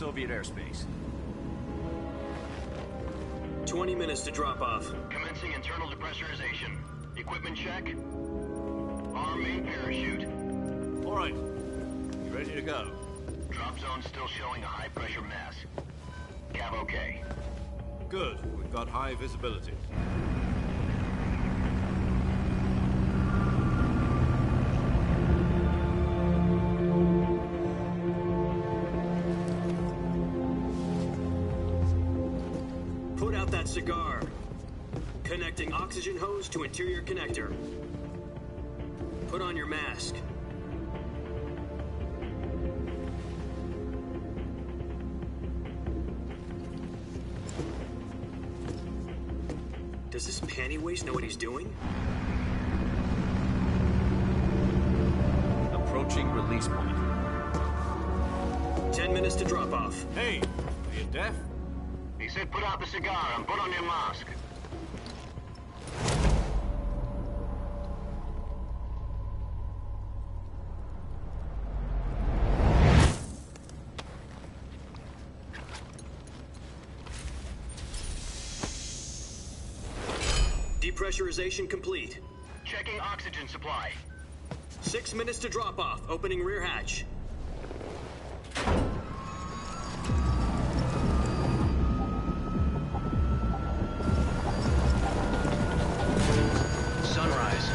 Soviet airspace. 20 minutes to drop off. Commencing internal depressurization. Equipment check. Arm main parachute. All right. You ready to go? Drop zone still showing a high pressure mass. Cav okay. Good. We've got high visibility. Put out that cigar. Connecting oxygen hose to interior connector. Put on your mask. Does this panty waste know what he's doing? Approaching release point. 10 minutes to drop off. Hey, are you deaf? He said put out the cigar and put on your mask. Depressurization complete. Checking oxygen supply. 6 minutes to drop off. Opening rear hatch. Sunrise.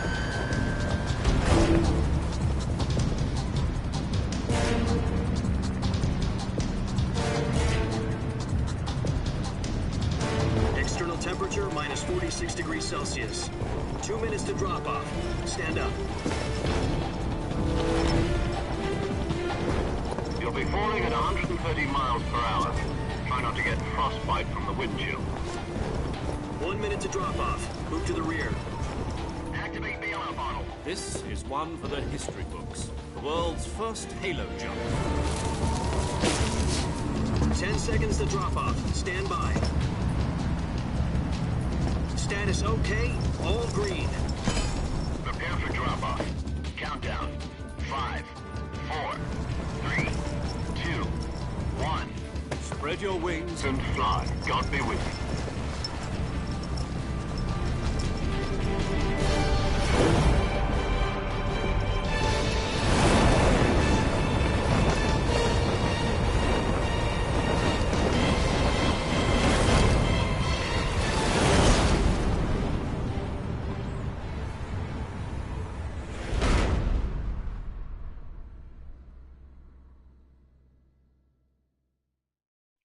External temperature minus 46 degrees Celsius. 2 minutes to drop off. Stand up. You'll be falling at 130 miles per hour. Try not to get frostbite from the wind chill. 1 minute to drop off. Move to the rear. Activate bailout bottle. This is one for the history books. The world's first halo jump. 10 seconds to drop off. Stand by. Status okay. All green. Prepare for drop-off. Countdown. 5, 4, 3, 2, 1. Spread your wings And fly. God be with you.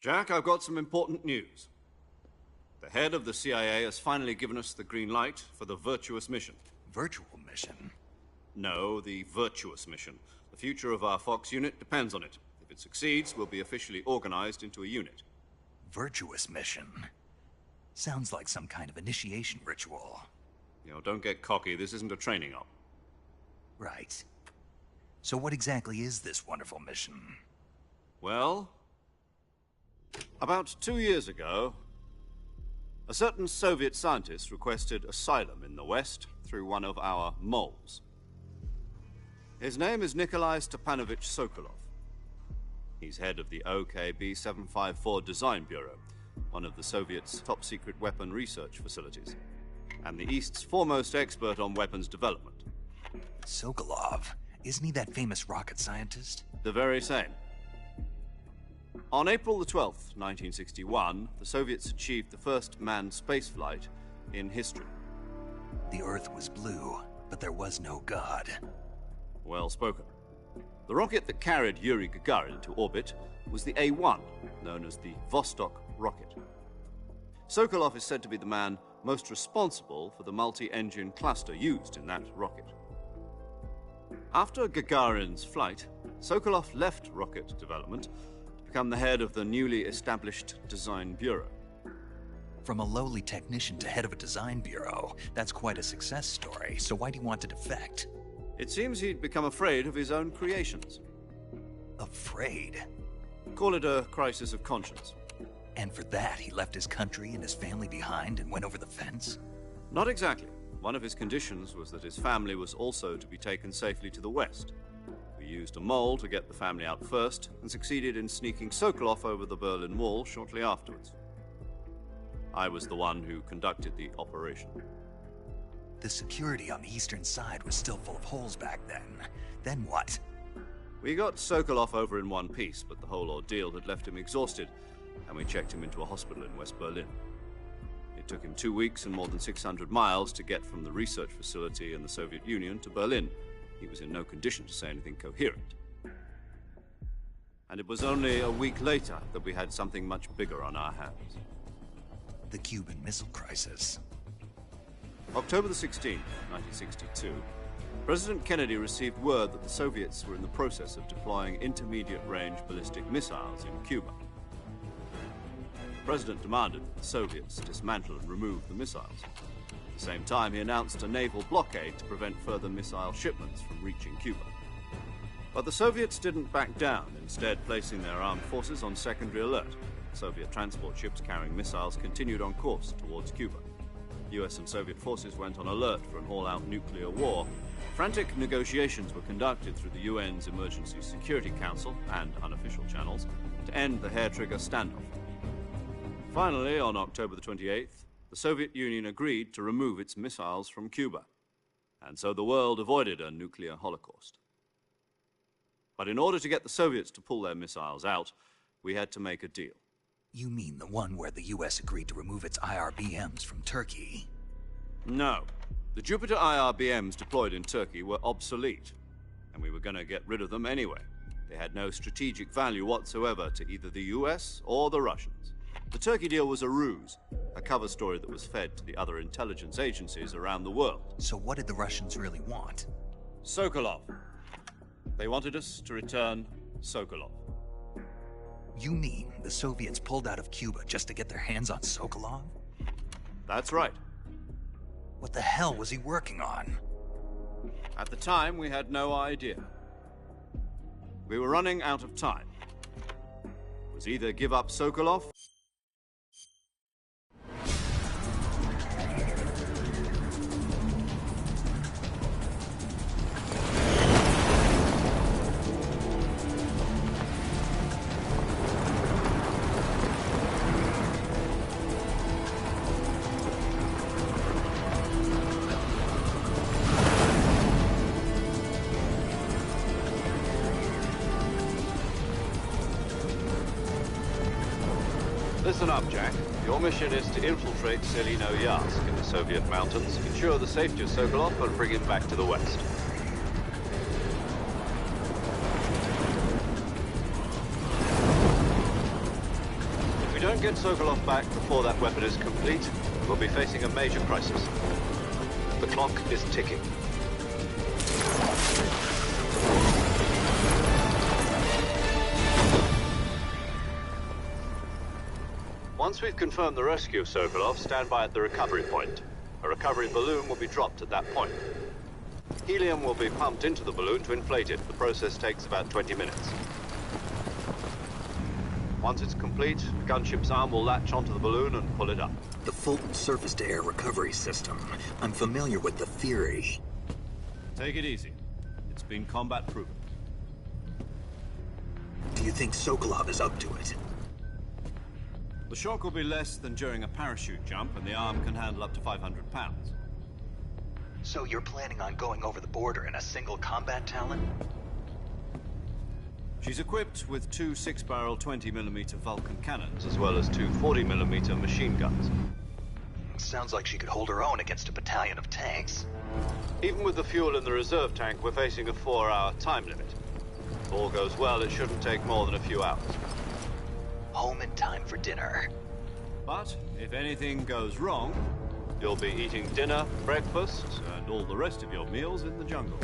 Jack, I've got some important news. The head of the CIA has finally given us the green light for the virtuous mission. Virtual mission? No, the virtuous mission. The future of our Fox unit depends on it. If it succeeds, we'll be officially organized into a unit. Virtuous mission? Sounds like some kind of initiation ritual. Don't get cocky. This isn't a training op. Right. So what exactly is this wonderful mission? Well, about 2 years ago, a certain Soviet scientist requested asylum in the West through one of our moles. His name is Nikolai Stepanovich Sokolov. He's head of the OKB 754 Design Bureau, one of the Soviets' top-secret weapon research facilities, and the East's foremost expert on weapons development. Sokolov? Isn't he that famous rocket scientist? The very same. On April the 12th, 1961, the Soviets achieved the first manned spaceflight in history. The Earth was blue, but there was no God. Well spoken. The rocket that carried Yuri Gagarin to orbit was the A-1, known as the Vostok rocket. Sokolov is said to be the man most responsible for the multi-engine cluster used in that rocket. After Gagarin's flight, Sokolov left rocket development to become the head of the newly established Design Bureau. From a lowly technician to head of a design bureau, that's quite a success story, so why'd he want to defect? It seems he'd become afraid of his own creations. Afraid? Call it a crisis of conscience. And for that, he left his country and his family behind and went over the fence? Not exactly. One of his conditions was that his family was also to be taken safely to the West. We used a mole to get the family out first and succeeded in sneaking Sokolov over the Berlin Wall shortly afterwards. I was the one who conducted the operation. The security on the eastern side was still full of holes back then. Then what? We got Sokolov over in one piece, but the whole ordeal had left him exhausted, and we checked him into a hospital in West Berlin. It took him 2 weeks and more than 600 miles to get from the research facility in the Soviet Union to Berlin. He was in no condition to say anything coherent. And it was only a week later that we had something much bigger on our hands. The Cuban Missile Crisis. October the 16th, 1962, President Kennedy received word that the Soviets were in the process of deploying intermediate-range ballistic missiles in Cuba. The President demanded that the Soviets dismantle and remove the missiles. At the same time, he announced a naval blockade to prevent further missile shipments from reaching Cuba. But the Soviets didn't back down, instead placing their armed forces on secondary alert. Soviet transport ships carrying missiles continued on course towards Cuba. US and Soviet forces went on alert for an all-out nuclear war. Frantic negotiations were conducted through the UN's Emergency Security Council and unofficial channels to end the hair-trigger standoff. Finally, on October the 28th, the Soviet Union agreed to remove its missiles from Cuba, and so the world avoided a nuclear holocaust. But in order to get the Soviets to pull their missiles out, we had to make a deal. You mean the one where the US agreed to remove its IRBMs from Turkey? No. The Jupiter IRBMs deployed in Turkey were obsolete, and we were going to get rid of them anyway. They had no strategic value whatsoever to either the US or the Russians. The Turkey deal was a ruse, a cover story that was fed to the other intelligence agencies around the world. So what did the Russians really want? Sokolov. They wanted us to return Sokolov. You mean the Soviets pulled out of Cuba just to get their hands on Sokolov? That's right. What the hell was he working on? At the time, we had no idea. We were running out of time. It was either give up Sokolov Listen up, Jack. Your mission is to infiltrate Selino-Yarsk in the Soviet mountains, ensure the safety of Sokolov, and bring him back to the West. If we don't get Sokolov back before that weapon is complete, we'll be facing a major crisis. The clock is ticking. Once we've confirmed the rescue of Sokolov, stand by at the recovery point. A recovery balloon will be dropped at that point. Helium will be pumped into the balloon to inflate it. The process takes about 20 minutes. Once it's complete, the gunship's arm will latch onto the balloon and pull it up. The Fulton surface-to-air recovery system. I'm familiar with the theory. Take it easy. It's been combat-proven. Do you think Sokolov is up to it? The shock will be less than during a parachute jump, and the arm can handle up to 500 pounds. So you're planning on going over the border in a single combat Talon? She's equipped with two 6-barrel 20mm Vulcan cannons, as well as two 40mm machine guns. Sounds like she could hold her own against a battalion of tanks. Even with the fuel in the reserve tank, we're facing a 4-hour time limit. If all goes well, it shouldn't take more than a few hours. Home in time for dinner. But if anything goes wrong, you'll be eating dinner, breakfast, and all the rest of your meals in the jungle.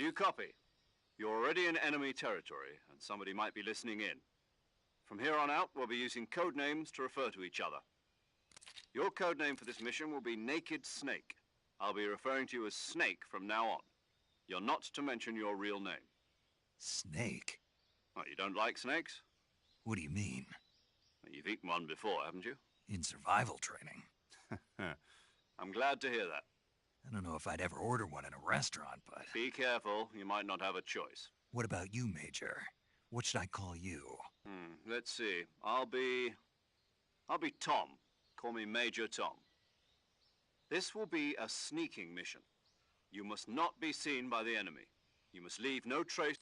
you copy? You're already in enemy territory, and somebody might be listening in. From here on out, we'll be using code names to refer to each other. Your code name for this mission will be Naked Snake. I'll be referring to you as Snake from now on. You're not to mention your real name. Snake? What, you don't like snakes? What do you mean? Well, you've eaten one before, haven't you? In survival training. I'm glad to hear that. I don't know if I'd ever order one in a restaurant, but... Be careful, you might not have a choice. What about you, Major? What should I call you? Let's see. I'll be Tom. Call me Major Tom. This will be a sneaking mission. You must not be seen by the enemy. You must leave no trace.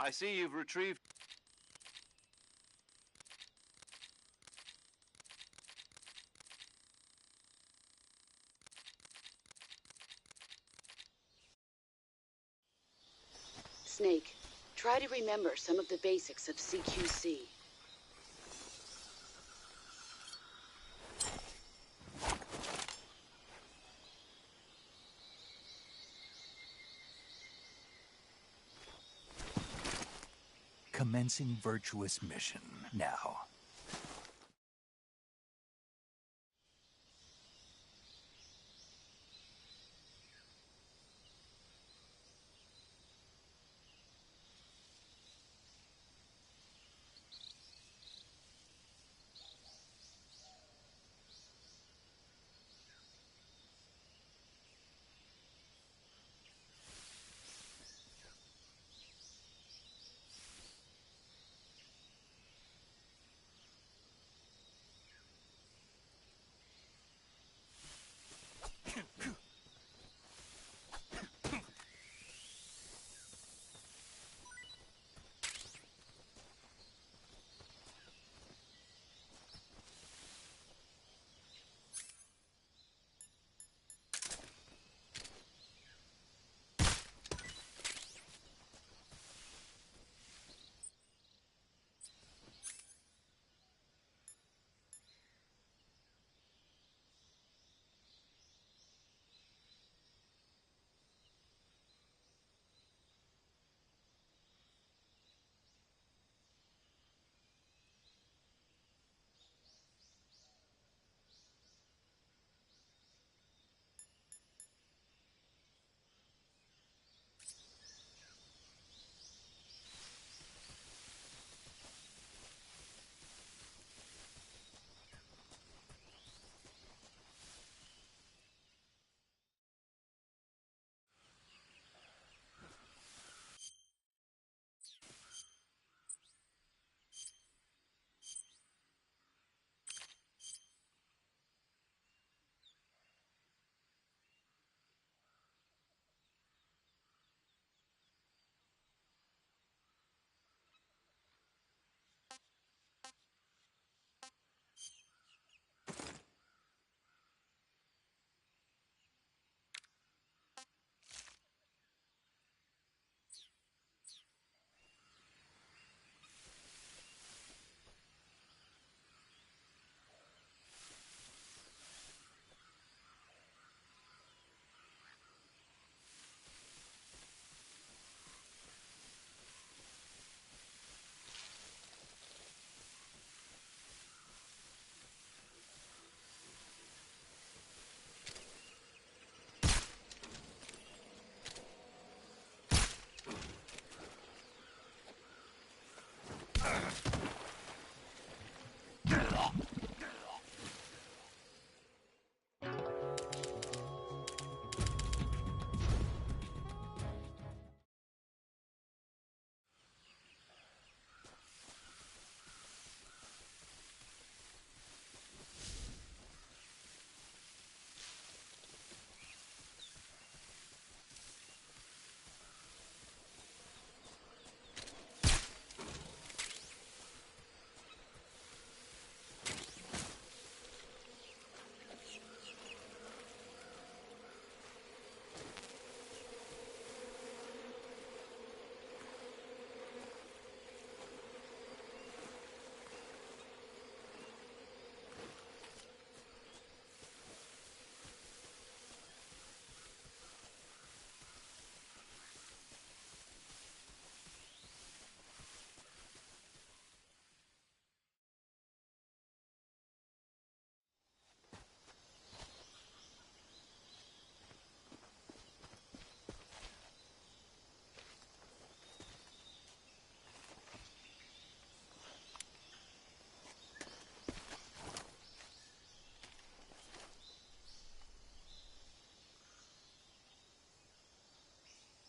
I see you've retrieved... Snake, try to remember some of the basics of CQC. Commencing virtuous mission, now.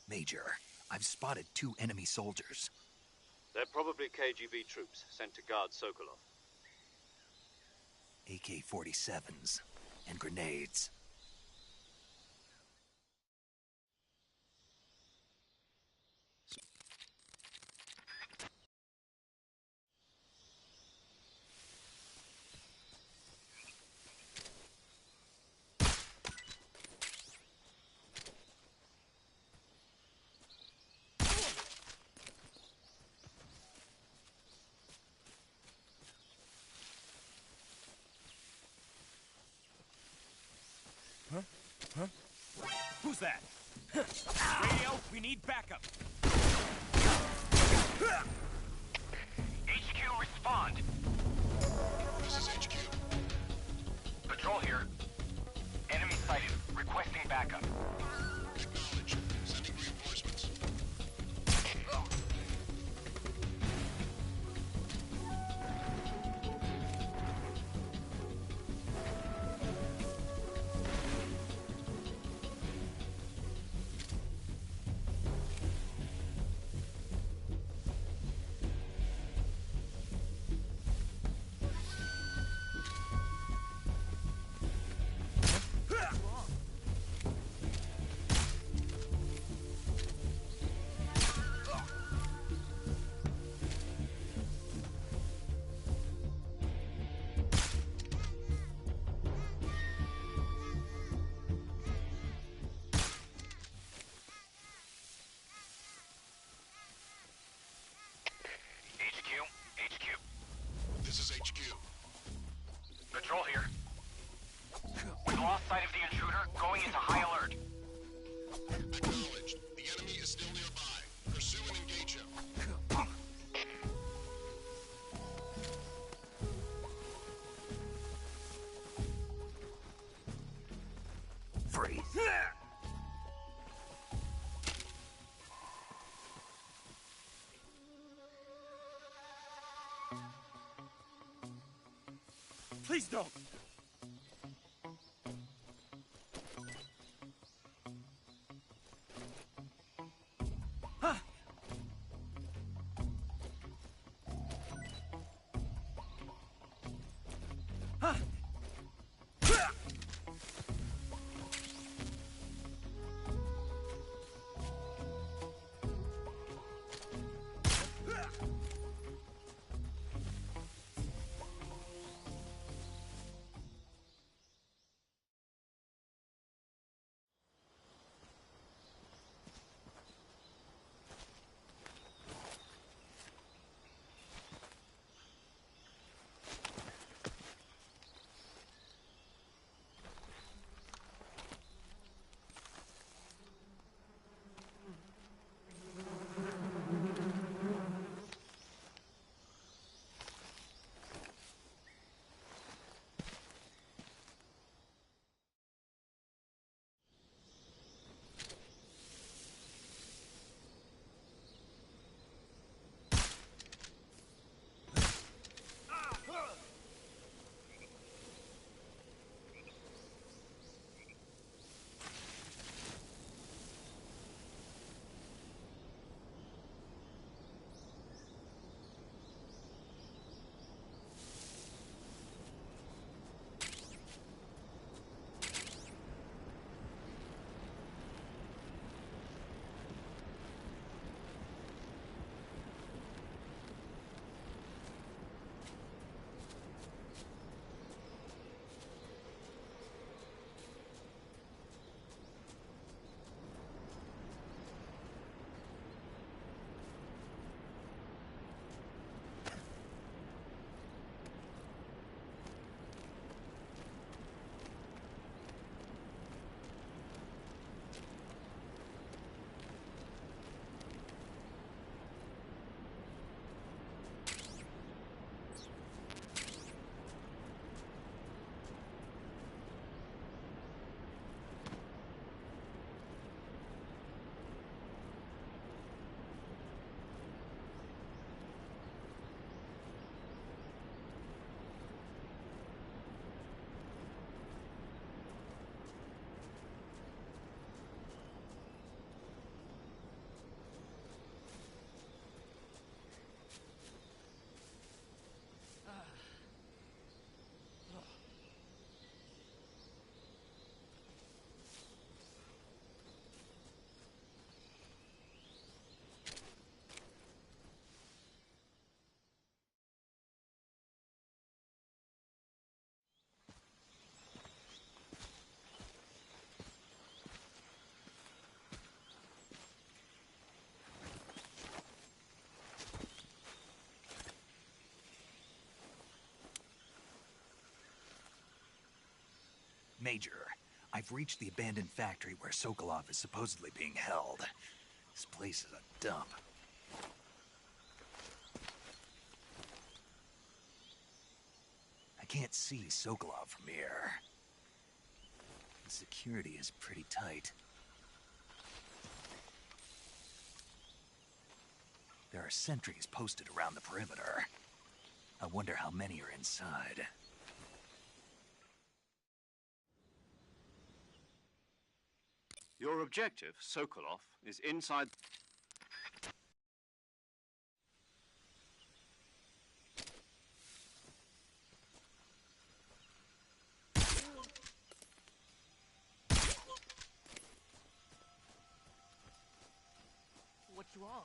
Major, I've spotted 2 enemy soldiers. They're probably KGB troops sent to guard Sokolov. AK-47s and grenades. Who's that? Radio, we need backup. HQ, respond. This is HQ. Patrol here. Enemy sighted. Requesting backup. Acknowledged. Sending reinforcements. HQ. This is HQ. Patrol here. We've lost sight of the intruder. Going into high alert. Acknowledged. The enemy is still nearby. Pursue and engage him. Freeze. Please don't. Major, I've reached the abandoned factory where Sokolov is supposedly being held. This place is a dump. I can't see Sokolov from here. The security is pretty tight. There are sentries posted around the perimeter. I wonder how many are inside. Your objective, Sokolov, is inside... What's wrong?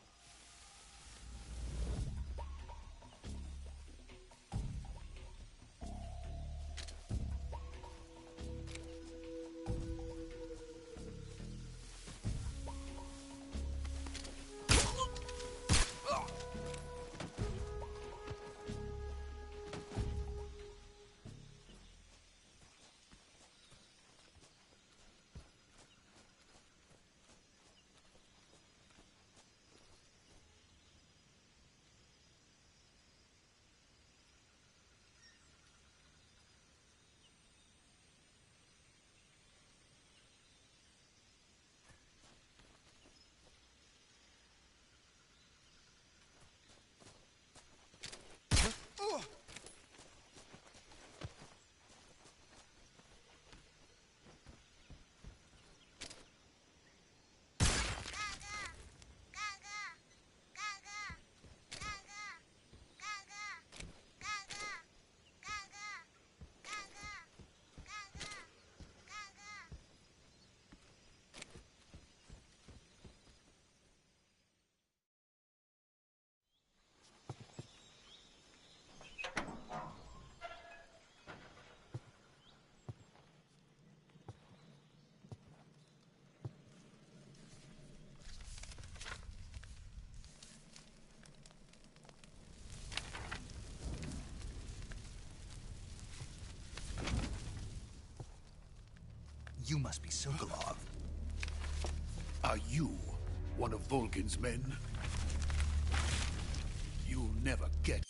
You must be Sokolov. Are you one of Volgin's men? You'll never get...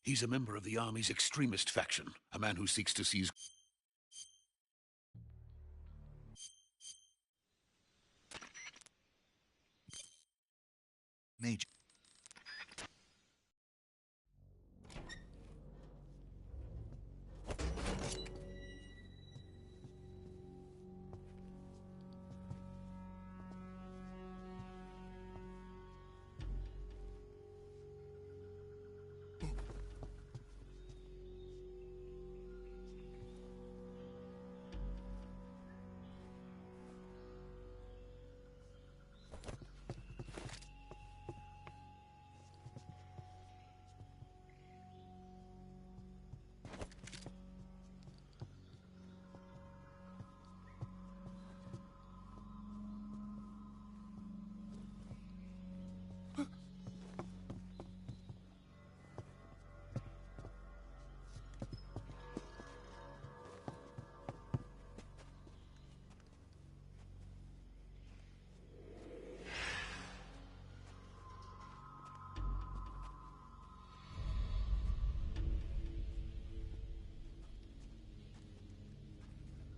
He's a member of the army's extremist faction, a man who seeks to seize... Major.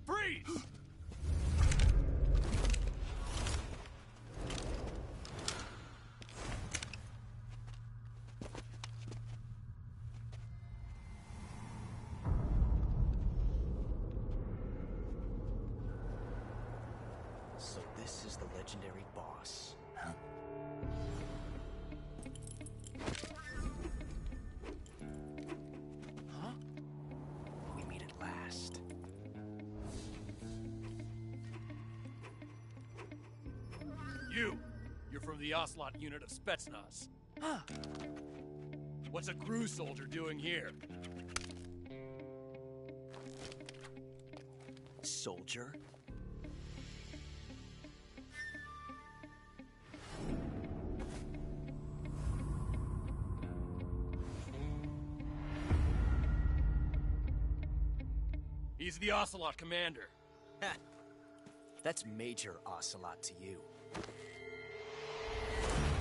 Freeze! So this is the legendary boss. Huh? Huh? We meet at last. You're from the Ocelot unit of Spetsnaz. Huh. What's a crew soldier doing here? Soldier? He's He's the Ocelot commander. Ha! That's Major Ocelot to you.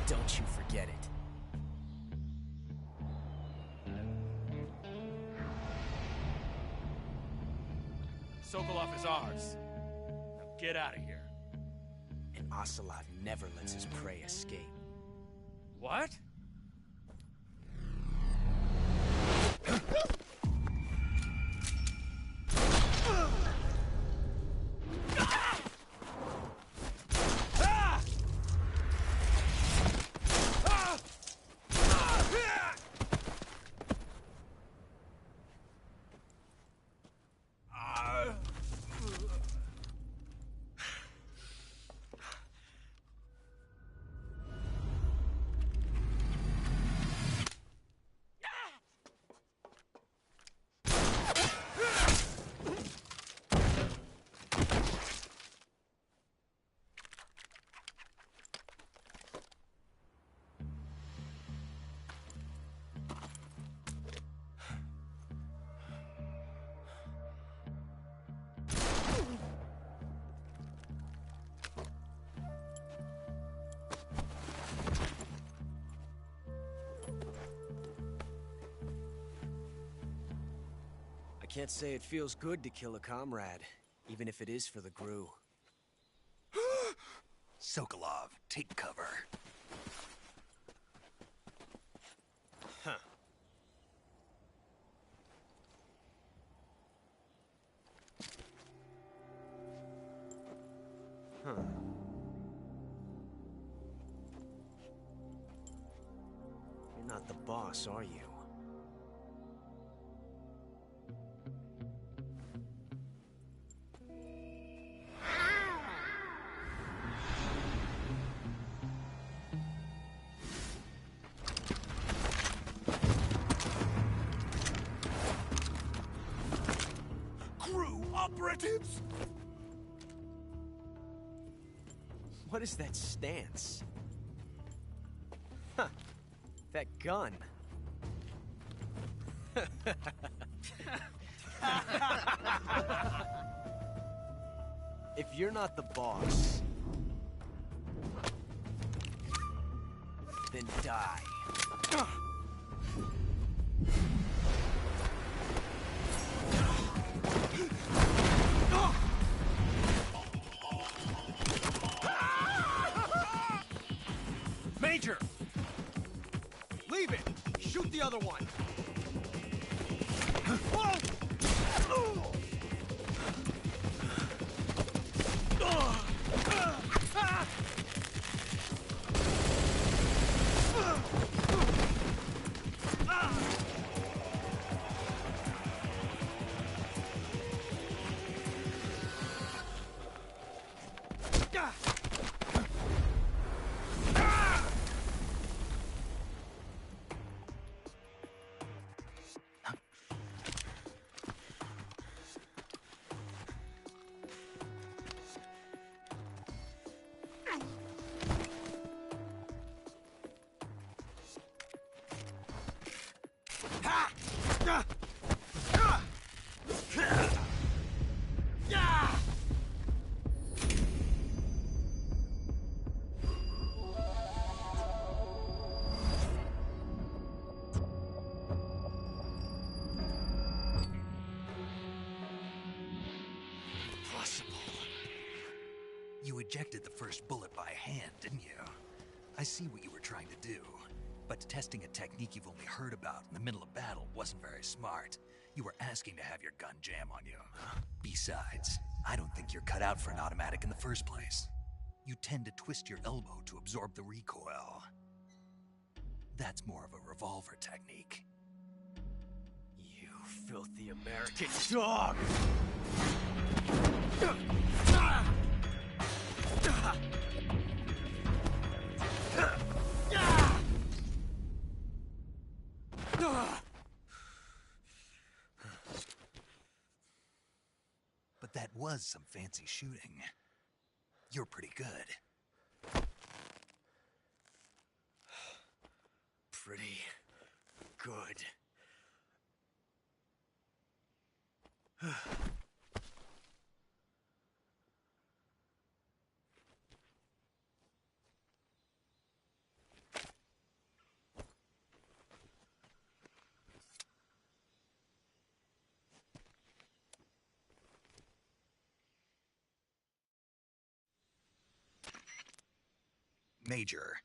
Don't you forget it. Sokolov is ours. Now get out of here. And Ocelot never lets his prey escape. What? I can't say it feels good to kill a comrade, even if it is for the Gru. Sokolov, take cover. Huh. Huh. You're not the boss, are you? Operatives? What is that stance? Huh. That gun. If you're not the boss, then die. Major! Leave it! Shoot the other one! Whoa! You ejected the first bullet by hand, didn't you? I see what you were trying to do. But testing a technique you've only heard about in the middle of battle wasn't very smart. You were asking to have your gun jam on you. Besides, I don't think you're cut out for an automatic in the first place. You tend to twist your elbow to absorb the recoil. That's more of a revolver technique. You filthy American dog! But that was some fancy shooting. You're pretty good. Pretty good. Major,